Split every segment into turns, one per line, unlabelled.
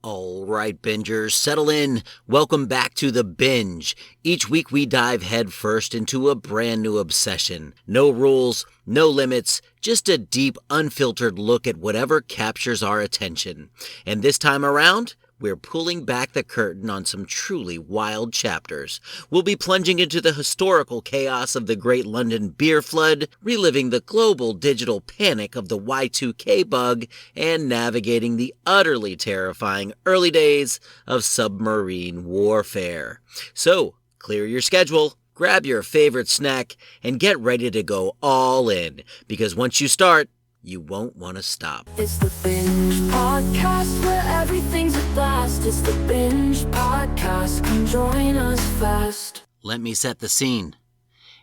All right, bingers, settle in. Welcome back to the Binge. Each week we dive headfirst into a brand new obsession. No rules, no limits, just a deep, unfiltered look at whatever captures our attention. And this time around, we're pulling back the curtain on some truly wild chapters. We'll be plunging into the historical chaos of the Great London Beer Flood, reliving the global digital panic of the Y2K bug, and navigating the utterly terrifying early days of submarine warfare. So, clear your schedule, grab your favorite snack, and get ready to go all in, because once you start, you won't want to stop.
It's the Binge Podcast where everything's a blast. It's the Binge Podcast. Come join us fast.
Let me set the scene.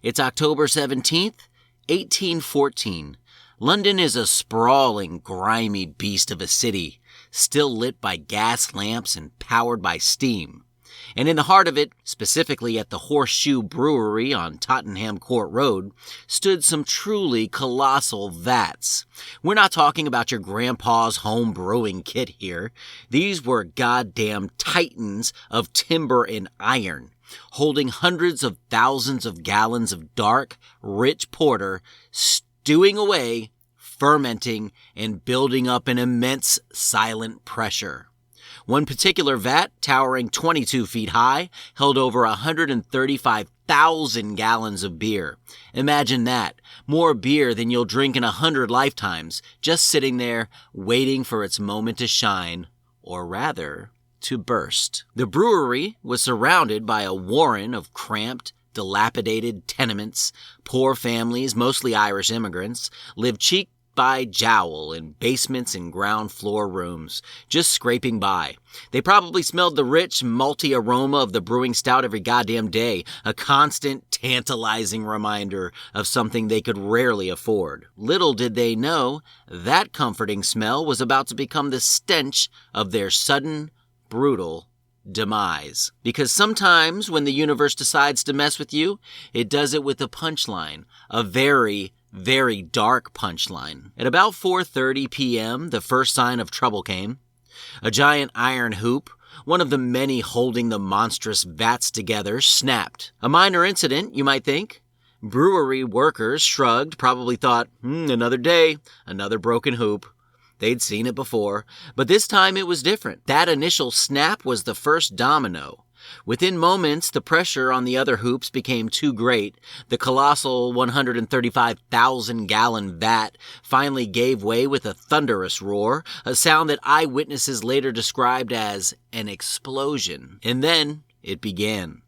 It's October 17th, 1814. London is a sprawling, grimy beast of a city, still lit by gas lamps and powered by steam. And in the heart of it, specifically at the Horseshoe Brewery on Tottenham Court Road, stood some truly colossal vats. We're not talking about your grandpa's home brewing kit here. These were goddamn titans of timber and iron, holding hundreds of thousands of gallons of dark, rich porter, stewing away, fermenting, and building up an immense silent pressure. One particular vat, towering 22 feet high, held over 135,000 gallons of beer. Imagine that. More beer than you'll drink in 100 lifetimes, just sitting there, waiting for its moment to shine, or rather, to burst. The brewery was surrounded by a warren of cramped, dilapidated tenements. Poor families, mostly Irish immigrants, lived cheek by jowl in basements and ground floor rooms, just scraping by. They probably smelled the rich, malty aroma of the brewing stout every goddamn day, a constant, tantalizing reminder of something they could rarely afford. Little did they know that comforting smell was about to become the stench of their sudden, brutal demise. Because sometimes when the universe decides to mess with you, it does it with a punchline, a very dark punchline. At about 4:30 p.m., the first sign of trouble came. A giant iron hoop, one of the many holding the monstrous vats together, snapped. A minor incident, you might think. Brewery workers shrugged, probably thought, another day, another broken hoop. They'd seen it before, but this time it was different. That initial snap was the first domino. Within moments, the pressure on the other hoops became too great. The colossal 135,000-gallon vat finally gave way with a thunderous roar, a sound that eyewitnesses later described as an explosion. And then it began.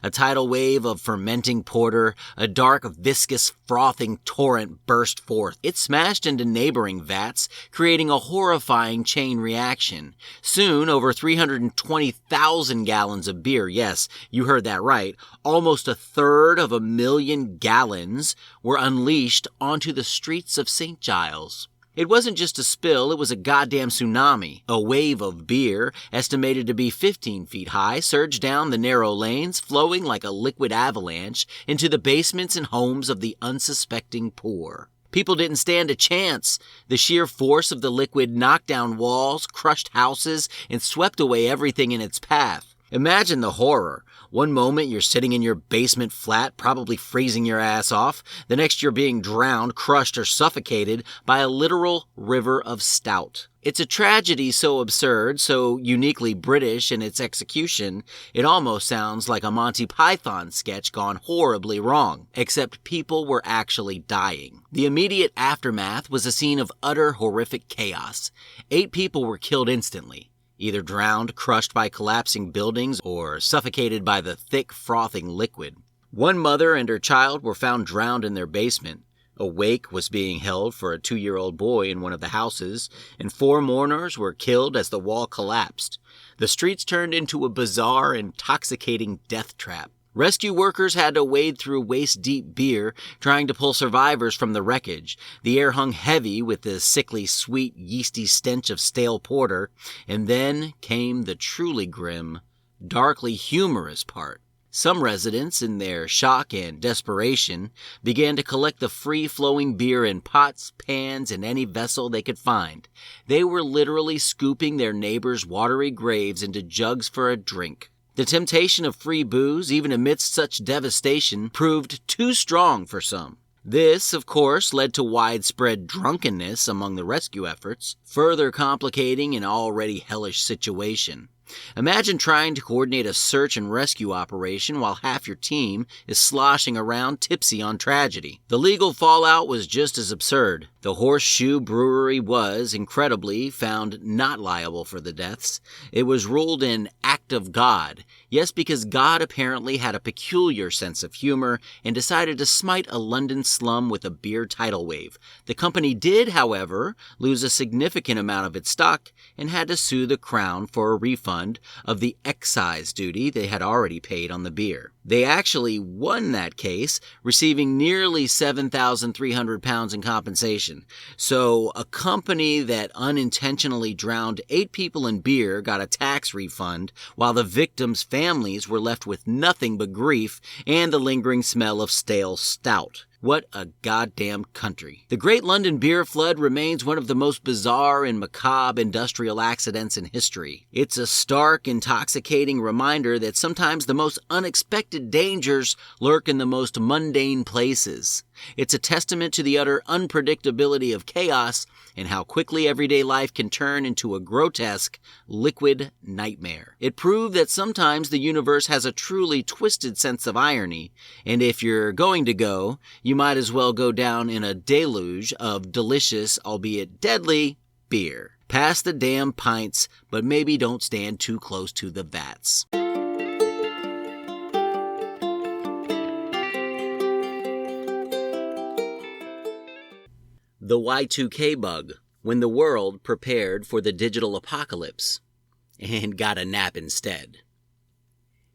A tidal wave of fermenting porter, a dark, viscous, frothing torrent burst forth. It smashed into neighboring vats, creating a horrifying chain reaction. Soon, over 320,000 gallons of beer, yes, you heard that right, almost 1/3 gallons, were unleashed onto the streets of St. Giles. It wasn't just a spill, it was a goddamn tsunami. A wave of beer, estimated to be 15 feet high, surged down the narrow lanes, flowing like a liquid avalanche into the basements and homes of the unsuspecting poor. People didn't stand a chance. The sheer force of the liquid knocked down walls, crushed houses, and swept away everything in its path. Imagine the horror. One moment you're sitting in your basement flat, probably freezing your ass off. The next you're being drowned, crushed, or suffocated by a literal river of stout. It's a tragedy so absurd, so uniquely British in its execution, it almost sounds like a Monty Python sketch gone horribly wrong. Except people were actually dying. The immediate aftermath was a scene of utter horrific chaos. 8 people were killed instantly. Either drowned, crushed by collapsing buildings, or suffocated by the thick, frothing liquid. One mother and her child were found drowned in their basement. A wake was being held for a 2-year-old boy in one of the houses, and 4 mourners were killed as the wall collapsed. The streets turned into a bizarre, intoxicating death trap. Rescue workers had to wade through waist-deep beer, trying to pull survivors from the wreckage. The air hung heavy with the sickly, sweet, yeasty stench of stale porter, and then came the truly grim, darkly humorous part. Some residents, in their shock and desperation, began to collect the free-flowing beer in pots, pans, and any vessel they could find. They were literally scooping their neighbors' watery graves into jugs for a drink. The temptation of free booze, even amidst such devastation, proved too strong for some. This, of course, led to widespread drunkenness among the rescue efforts, further complicating an already hellish situation. Imagine trying to coordinate a search and rescue operation while half your team is sloshing around tipsy on tragedy. The legal fallout was just as absurd. The Horseshoe Brewery was, incredibly, found not liable for the deaths. It was ruled an act of God. Yes, because God apparently had a peculiar sense of humor and decided to smite a London slum with a beer tidal wave. The company did, however, lose a significant amount of its stock and had to sue the Crown for a refund of the excise duty they had already paid on the beer. They actually won that case, receiving nearly 7,300 pounds in compensation. So a company that unintentionally drowned 8 people in beer got a tax refund, while the victims' families were left with nothing but grief and the lingering smell of stale stout. What a goddamn country. The Great London Beer Flood remains one of the most bizarre and macabre industrial accidents in history. It's a stark, intoxicating reminder that sometimes the most unexpected dangers lurk in the most mundane places. It's a testament to the utter unpredictability of chaos and how quickly everyday life can turn into a grotesque, liquid nightmare. It proved that sometimes the universe has a truly twisted sense of irony, and if you're going to go, you might as well go down in a deluge of delicious, albeit deadly, beer. Pass the damn pints, but maybe don't stand too close to the vats. The Y2K bug, when the world prepared for the digital apocalypse and got a nap instead.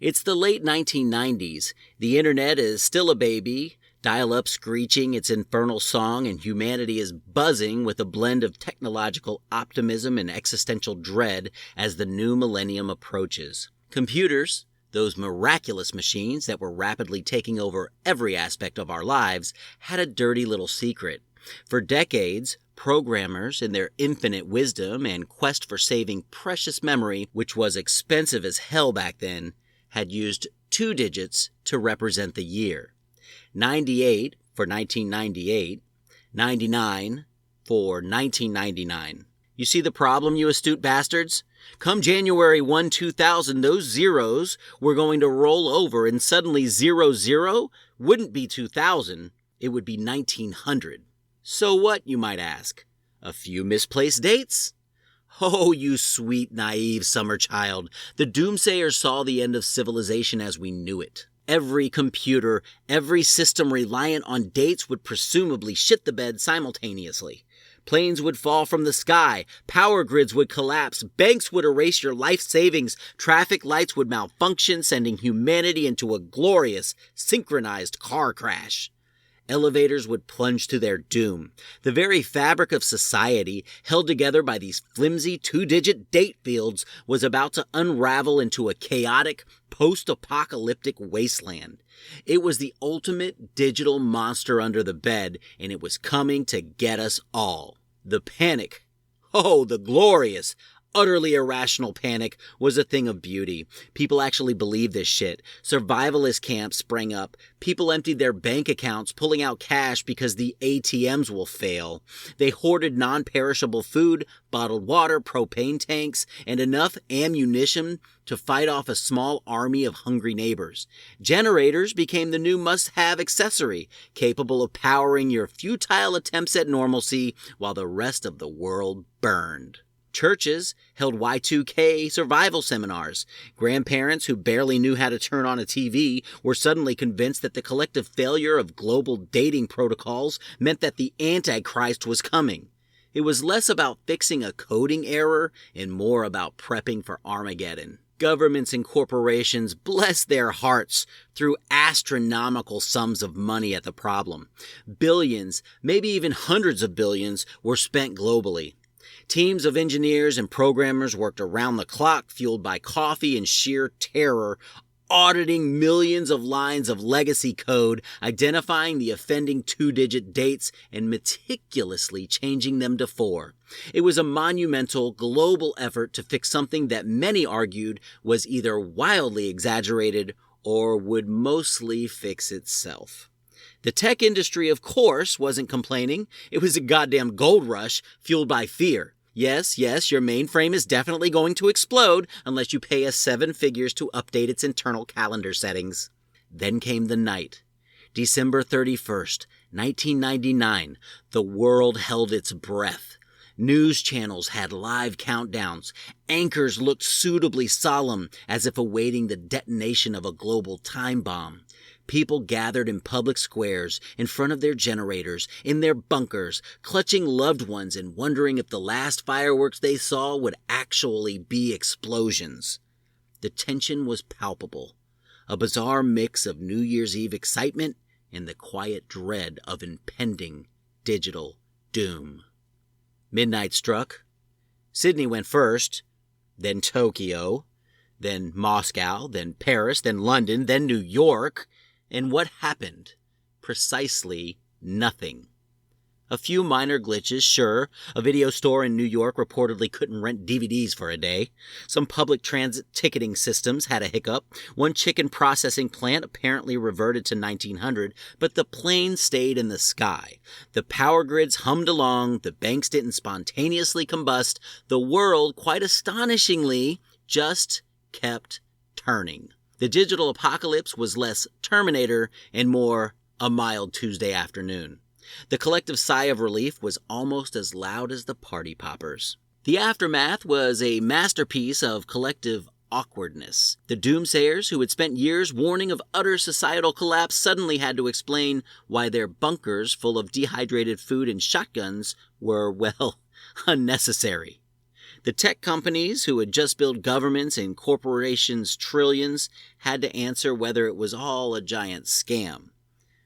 It's the late 1990s. The internet is still a baby, dial-up screeching its infernal song, and humanity is buzzing with a blend of technological optimism and existential dread as the new millennium approaches. Computers, those miraculous machines that were rapidly taking over every aspect of our lives, had a dirty little secret. For decades, programmers, in their infinite wisdom and quest for saving precious memory, which was expensive as hell back then, had used 2 digits to represent the year. 98 for 1998, 99 for 1999. You see the problem, you astute bastards? Come January 1, 2000, those zeros were going to roll over, and suddenly 00 wouldn't be 2000, it would be 1900. So what, you might ask? A few misplaced dates? Oh, you sweet, naive summer child. The doomsayers saw the end of civilization as we knew it. Every computer, every system reliant on dates would presumably shit the bed simultaneously. Planes would fall from the sky, power grids would collapse, banks would erase your life savings, traffic lights would malfunction, sending humanity into a glorious, synchronized car crash. Elevators would plunge to their doom. The very fabric of society, held together by these flimsy 2-digit date fields, was about to unravel into a chaotic, post-apocalyptic wasteland. It was the ultimate digital monster under the bed, and it was coming to get us all. The panic, oh, the glorious, utterly irrational panic, was a thing of beauty. People actually believed this shit. Survivalist camps sprang up. People emptied their bank accounts, pulling out cash because the ATMs will fail. They hoarded non-perishable food, bottled water, propane tanks, and enough ammunition to fight off a small army of hungry neighbors. Generators became the new must-have accessory, capable of powering your futile attempts at normalcy while the rest of the world burned. Churches held Y2K survival seminars. Grandparents who barely knew how to turn on a TV were suddenly convinced that the collective failure of global dating protocols meant that the Antichrist was coming. It was less about fixing a coding error and more about prepping for Armageddon. Governments and corporations, bless their hearts, threw astronomical sums of money at the problem. Billions, maybe even hundreds of billions, were spent globally. Teams of engineers and programmers worked around the clock, fueled by coffee and sheer terror, auditing millions of lines of legacy code, identifying the offending 2-digit dates, and meticulously changing them to 4. It was a monumental, global effort to fix something that many argued was either wildly exaggerated or would mostly fix itself. The tech industry, of course, wasn't complaining. It was a goddamn gold rush fueled by fear. Yes, your mainframe is definitely going to explode unless you pay us 7 figures to update its internal calendar settings. Then came the night. December 31st, 1999. The world held its breath. News channels had live countdowns. Anchors looked suitably solemn, as if awaiting the detonation of a global time bomb. People gathered in public squares, in front of their generators, in their bunkers, clutching loved ones and wondering if the last fireworks they saw would actually be explosions. The tension was palpable, a bizarre mix of New Year's Eve excitement and the quiet dread of impending digital doom. Midnight struck. Sydney went first, then Tokyo, then Moscow, then Paris, then London, then New York. And what happened? Precisely nothing. A few minor glitches, sure. A video store in New York reportedly couldn't rent DVDs for a day. Some public transit ticketing systems had a hiccup. One chicken processing plant apparently reverted to 1900, but the plane stayed in the sky. The power grids hummed along. The banks didn't spontaneously combust. The world, quite astonishingly, just kept turning. The digital apocalypse was less Terminator and more a mild Tuesday afternoon. The collective sigh of relief was almost as loud as the party poppers. The aftermath was a masterpiece of collective awkwardness. The doomsayers, who had spent years warning of utter societal collapse, suddenly had to explain why their bunkers full of dehydrated food and shotguns were, well, unnecessary. The tech companies, who had just built governments and corporations trillions, had to answer whether it was all a giant scam.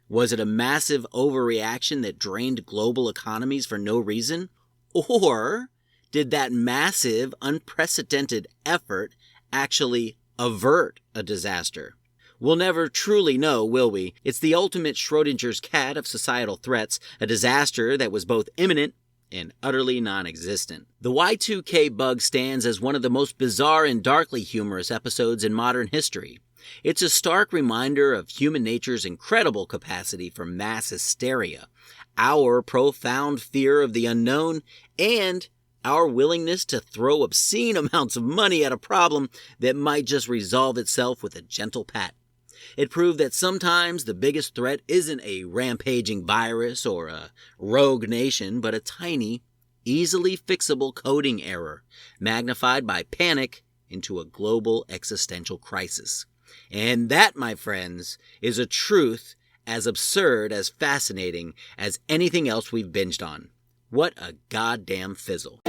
Was it a massive overreaction that drained global economies for no reason? Or did that massive, unprecedented effort actually avert a disaster? We'll never truly know, will we? It's the ultimate Schrodinger's cat of societal threats, a disaster that was both imminent and utterly non-existent. The Y2K bug stands as one of the most bizarre and darkly humorous episodes in modern history. It's a stark reminder of human nature's incredible capacity for mass hysteria, our profound fear of the unknown, and our willingness to throw obscene amounts of money at a problem that might just resolve itself with a gentle pat. It proved that sometimes the biggest threat isn't a rampaging virus or a rogue nation, but a tiny, easily fixable coding error, magnified by panic into a global existential crisis. And that, my friends, is a truth as absurd, as fascinating as anything else we've binged on. What a goddamn fizzle.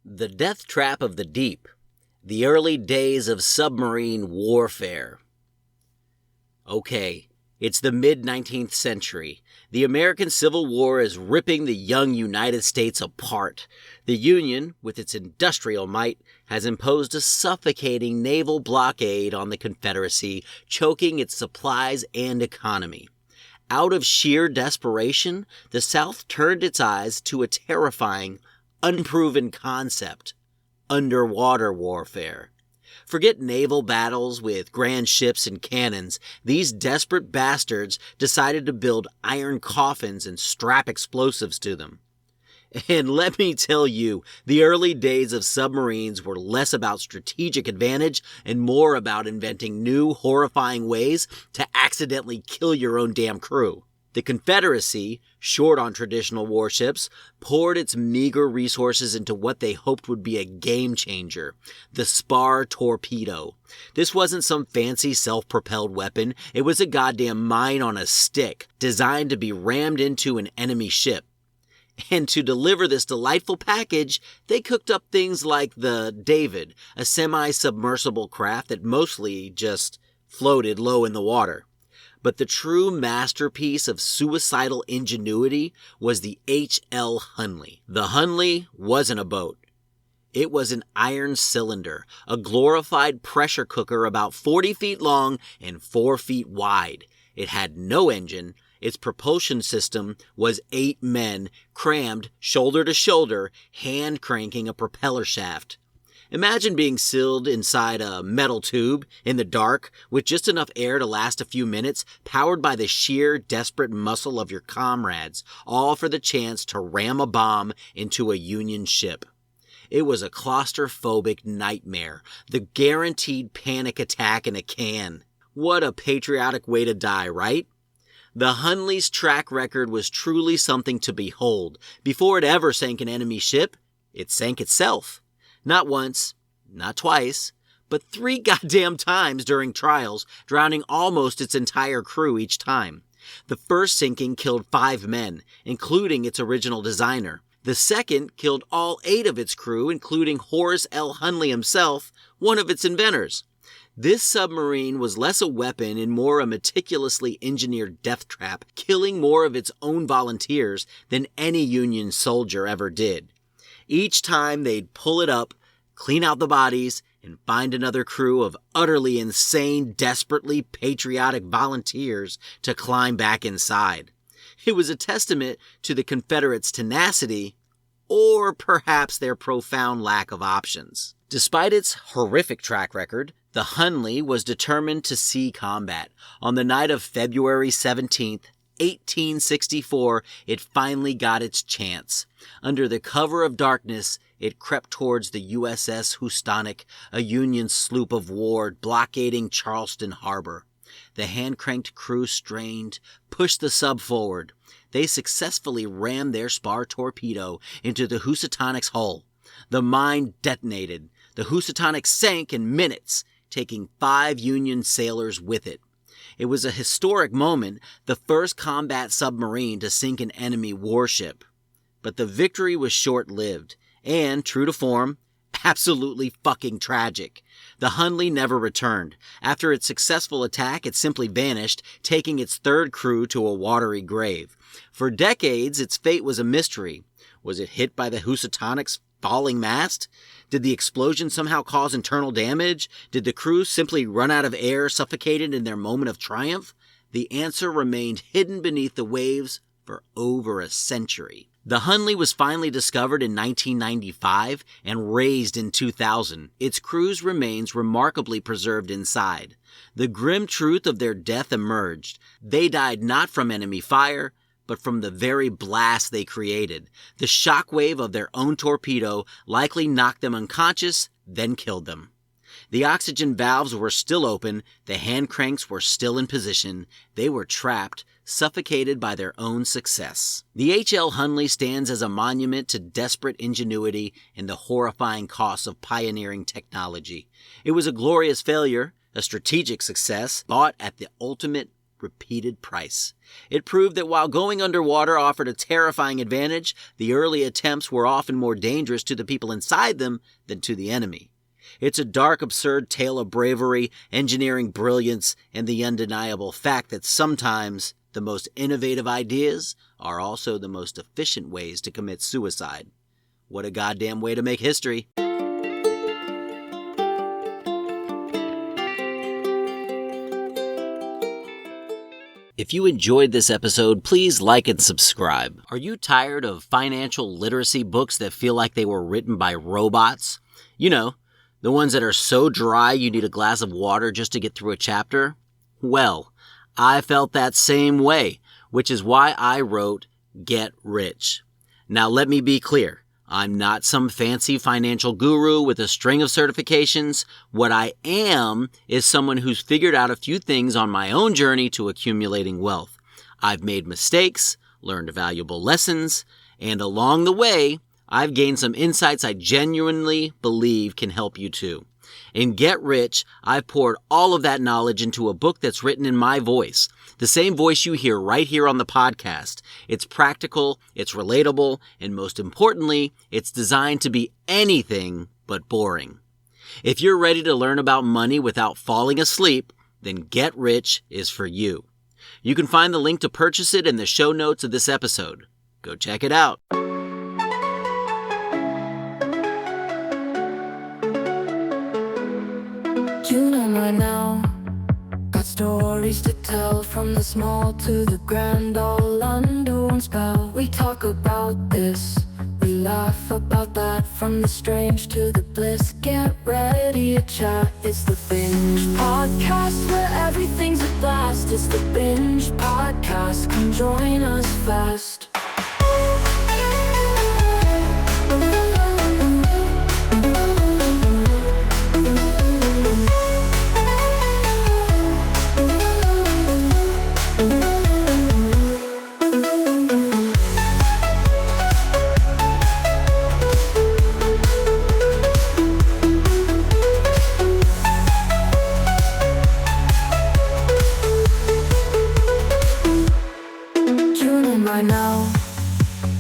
The Death Trap of the Deep, the early days of submarine warfare. Okay, it's the mid-19th century. The American Civil War is ripping the young United States apart. The Union, with its industrial might, has imposed a suffocating naval blockade on the Confederacy, choking its supplies and economy. Out of sheer desperation, the South turned its eyes to a terrifying, unproven concept: underwater warfare. Forget naval battles with grand ships and cannons. These desperate bastards decided to build iron coffins and strap explosives to them. And let me tell you, the early days of submarines were less about strategic advantage and more about inventing new, horrifying ways to accidentally kill your own damn crew. The Confederacy, short on traditional warships, poured its meager resources into what they hoped would be a game changer: the spar torpedo. This wasn't some fancy self-propelled weapon. It was a goddamn mine on a stick, designed to be rammed into an enemy ship. And to deliver this delightful package, they cooked up things like the David, a semi-submersible craft that mostly just floated low in the water. But the true masterpiece of suicidal ingenuity was the H.L. Hunley. The Hunley wasn't a boat. It was an iron cylinder, a glorified pressure cooker about 40 feet long and 4 feet wide. It had no engine. Its propulsion system was 8 men crammed shoulder to shoulder, hand cranking a propeller shaft. Imagine being sealed inside a metal tube in the dark with just enough air to last a few minutes, powered by the sheer, desperate muscle of your comrades, all for the chance to ram a bomb into a Union ship. It was a claustrophobic nightmare, the guaranteed panic attack in a can. What a patriotic way to die, right? The Hunley's track record was truly something to behold. Before it ever sank an enemy ship, it sank itself. Not once, not twice, but 3 goddamn times during trials, drowning almost its entire crew each time. The first sinking killed 5 men, including its original designer. The second killed all 8 of its crew, including Horace L. Hunley himself, one of its inventors. This submarine was less a weapon and more a meticulously engineered death trap, killing more of its own volunteers than any Union soldier ever did. Each time they'd pull it up, clean out the bodies, and find another crew of utterly insane, desperately patriotic volunteers to climb back inside. It was a testament to the Confederates' tenacity, or perhaps their profound lack of options. Despite its horrific track record, the Hunley was determined to see combat. On the night of February 17th, 1864, it finally got its chance. Under the cover of darkness, it crept towards the USS Housatonic, a Union sloop of war blockading Charleston Harbor. The hand-cranked crew strained, pushed the sub forward. They successfully rammed their spar torpedo into the Housatonic's hull. The mine detonated. The Housatonic sank in minutes, taking 5 Union sailors with it. It was a historic moment, the first combat submarine to sink an enemy warship. But the victory was short-lived, and, true to form, absolutely fucking tragic. The Hunley never returned. After its successful attack, it simply vanished, taking its 3rd crew to a watery grave. For decades, its fate was a mystery. Was it hit by the Housatonic's falling mast? Did the explosion somehow cause internal damage? Did the crew simply run out of air, suffocated in their moment of triumph? The answer remained hidden beneath the waves for over a century. The Hunley was finally discovered in 1995 and raised in 2000. Its crew's remains remarkably preserved inside. The grim truth of their death emerged. They died not from enemy fire, but from the very blast they created. The shockwave of their own torpedo likely knocked them unconscious, then killed them. The oxygen valves were still open, the hand cranks were still in position, they were trapped, suffocated by their own success. The H.L. Hunley stands as a monument to desperate ingenuity and the horrifying costs of pioneering technology. It was a glorious failure, a strategic success, bought at the ultimate repeated price. It proved that while going underwater offered a terrifying advantage, the early attempts were often more dangerous to the people inside them than to the enemy. It's a dark, absurd tale of bravery, engineering brilliance, and the undeniable fact that sometimes the most innovative ideas are also the most efficient ways to commit suicide. What a goddamn way to make history. If you enjoyed this episode, please like and subscribe. Are you tired of financial literacy books that feel like they were written by robots? You know, the ones that are so dry you need a glass of water just to get through a chapter? Well, I felt that same way, which is why I wrote Get Rich. Now let me be clear. I'm not some fancy financial guru with a string of certifications. What I am is someone who's figured out a few things on my own journey to accumulating wealth. I've made mistakes, learned valuable lessons, and along the way, I've gained some insights I genuinely believe can help you too. In Get Rich, I've poured all of that knowledge into a book that's written in my voice, the same voice you hear right here on the podcast. It's practical, it's relatable, and most importantly, it's designed to be anything but boring. If you're ready to learn about money without falling asleep, then Get Rich is for you. You can find the link to purchase it in the show notes of this episode. Go check it out.
Tune in right now. Got stories to tell, from the small to the grand, all under one spell. We talk about this, we laugh about that, from the strange to the bliss. Get ready to chat. It's the Binge Podcast, where everything's a blast. It's the Binge Podcast, come join us fast. Right now,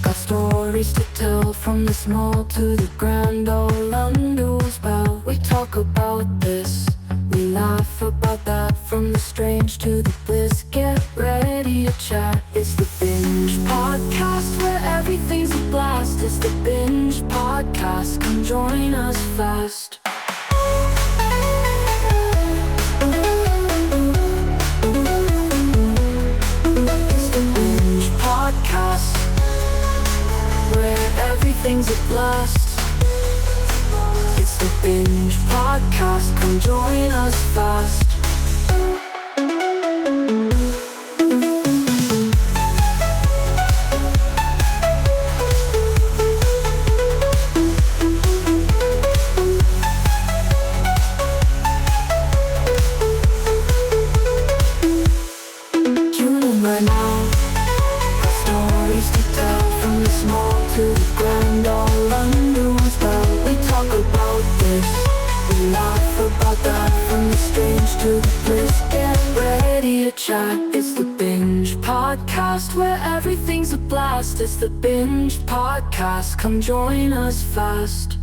got stories to tell, from the small to the grand, all under one spell. We talk about this, we laugh about that, from the strange to the bliss. Get ready to chat. It's the Binge Podcast, where everything's a blast. It's the Binge Podcast, come join us fast. Where everything's a blast. It's the Binge Podcast, come join us fast. Tune in right now. Stories to tell, from the small to the grand, all under one spell. We talk about this, we laugh about that, from the strange to the bliss. Get ready to chat. It's the Binge Podcast, where everything's a blast. It's the Binge Podcast, come join us fast.